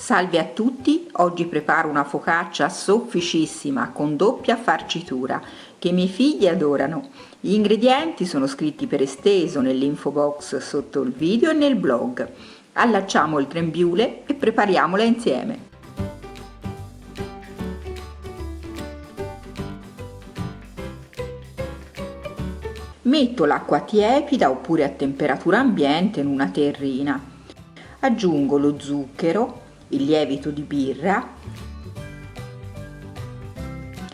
Salve a tutti, oggi preparo una focaccia sofficissima con doppia farcitura che i miei figli adorano. Gli ingredienti sono scritti per esteso nell'info box sotto il video e nel blog. Allacciamo il grembiule e prepariamola insieme. Metto l'acqua tiepida oppure a temperatura ambiente in una terrina. Aggiungo lo zucchero, il lievito di birra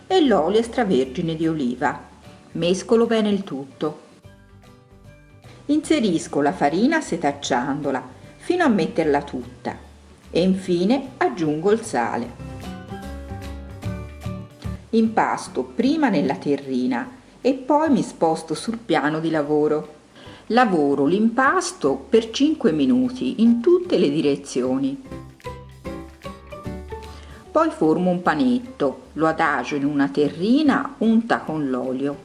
e l'olio extravergine di oliva. Mescolo bene il tutto. Inserisco la farina setacciandola fino a metterla tutta e infine aggiungo il sale. Impasto prima nella terrina e poi mi sposto sul piano di lavoro. Lavoro l'impasto per 5 minuti in tutte le direzioni. Poi formo un panetto, lo adagio in una terrina unta con l'olio.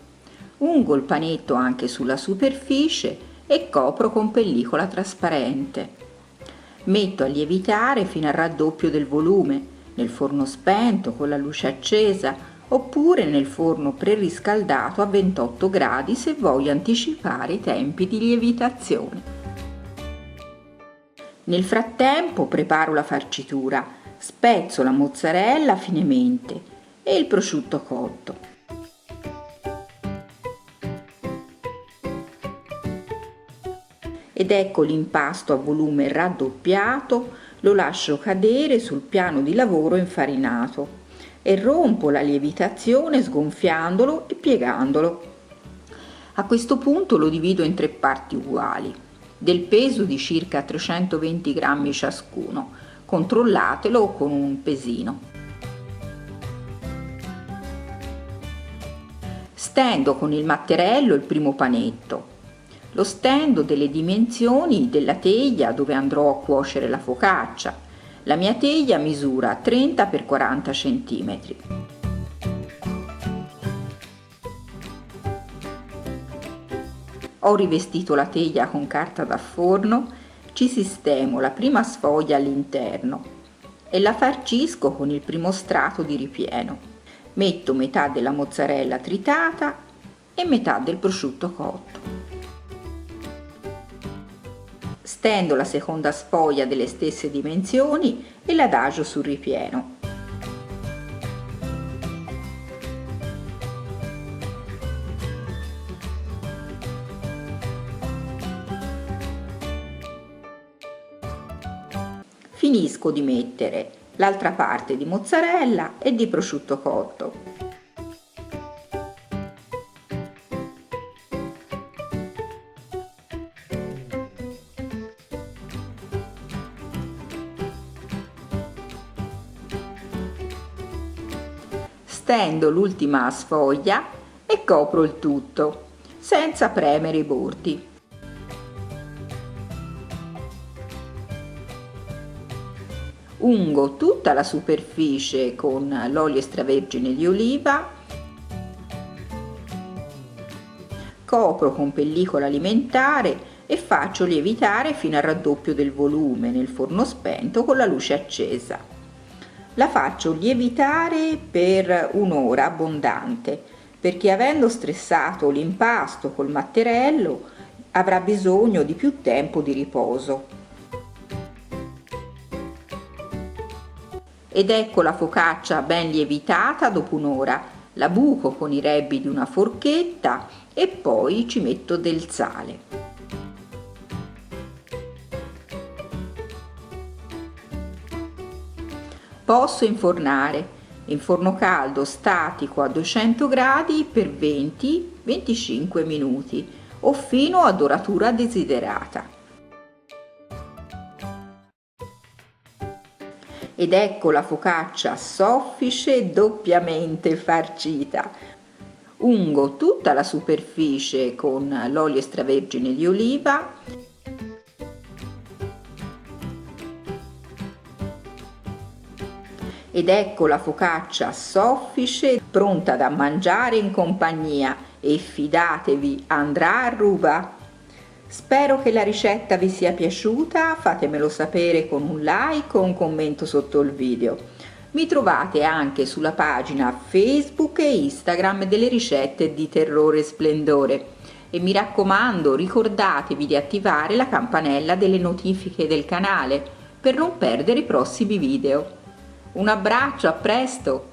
Ungo il panetto anche sulla superficie e copro con pellicola trasparente. Metto a lievitare fino al raddoppio del volume, nel forno spento con la luce accesa, oppure nel forno preriscaldato a 28 gradi se voglio anticipare i tempi di lievitazione. Nel frattempo preparo la farcitura. Spezzo la mozzarella finemente e il prosciutto cotto. Ed ecco l'impasto a volume raddoppiato, lo lascio cadere sul piano di lavoro infarinato e rompo la lievitazione sgonfiandolo e piegandolo. A questo punto lo divido in 3 parti uguali, del peso di circa 320 grammi ciascuno. Controllatelo con un pesino. Stendo con il matterello il primo panetto. Lo stendo delle dimensioni della teglia dove andrò a cuocere la focaccia. La mia teglia misura 30 x 40 cm. Ho rivestito la teglia con carta da forno. Ci sistemo la prima sfoglia all'interno e la farcisco con il primo strato di ripieno. Metto metà della mozzarella tritata e metà del prosciutto cotto. Stendo la seconda sfoglia delle stesse dimensioni e l'adagio sul ripieno. Finisco di mettere l'altra parte di mozzarella e di prosciutto cotto. Stendo l'ultima sfoglia e copro il tutto, senza premere i bordi. Ungo tutta la superficie con l'olio extravergine di oliva, copro con pellicola alimentare e faccio lievitare fino al raddoppio del volume nel forno spento con la luce accesa. La faccio lievitare per un'ora abbondante perché, avendo stressato l'impasto col matterello, avrà bisogno di più tempo di riposo. Ed ecco la focaccia ben lievitata dopo un'ora. La buco con i rebbi di una forchetta e poi ci metto del sale. Posso infornare in forno caldo statico a 200 gradi per 20-25 minuti o fino a doratura desiderata. Ed ecco la focaccia soffice e doppiamente farcita. Ungo tutta la superficie con l'olio extravergine di oliva ed ecco la focaccia soffice pronta da mangiare in compagnia e fidatevi, andrà a ruba. Spero che la ricetta vi sia piaciuta, fatemelo sapere con un like o un commento sotto il video. Mi trovate anche sulla pagina Facebook e Instagram delle ricette di Terrore e Splendore e mi raccomando, ricordatevi di attivare la campanella delle notifiche del canale per non perdere i prossimi video. Un abbraccio, a presto!